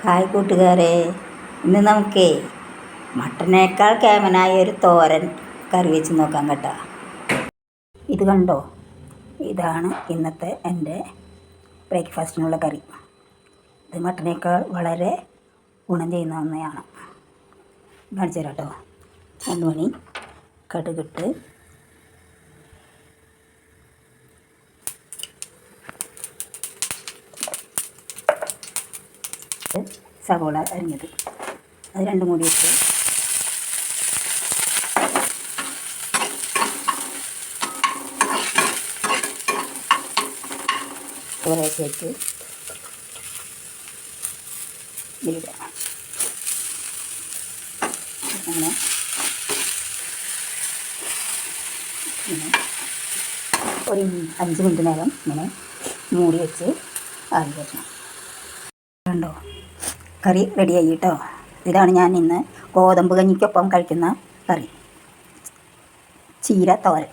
Hi കൂട്ടുകാരെ, ഇന്ന് നമുക്ക് മട്ടനേക്കാൾ കേമനായ ഒരു തോരൻ കറി വെച്ച് നോക്കാം കേട്ടോ. ഇത് കണ്ടോ, ഇതാണ് ഇന്നത്തെ എൻ്റെ ബ്രേക്ക്ഫാസ്റ്റിനുള്ള കറി. ഇത് മട്ടനേക്കാൾ വളരെ ഗുണം ചെയ്യുന്ന ഒന്നെയാണ്. കാണിച്ചു തരാം കേട്ടോ. 2 മണി കടുകിട്ട് സവോള അരിഞ്ഞത് അത് 2 കൂടി ഇട്ട് കുറേശ്ശേക്ക് ഇതിലിടാം. അങ്ങനെ ഒരു 5 മിനിറ്റ് നേരം ഇങ്ങനെ മൂടി വെച്ച് ആവി വരണം. കണ്ടോ, കറി റെഡിയായി കേട്ടോ. ഇതാണ് ഞാൻ ഇന്ന് ഗോതമ്പ് കഞ്ഞിക്കൊപ്പം കഴിക്കുന്ന കറി, ചീര തോരൻ.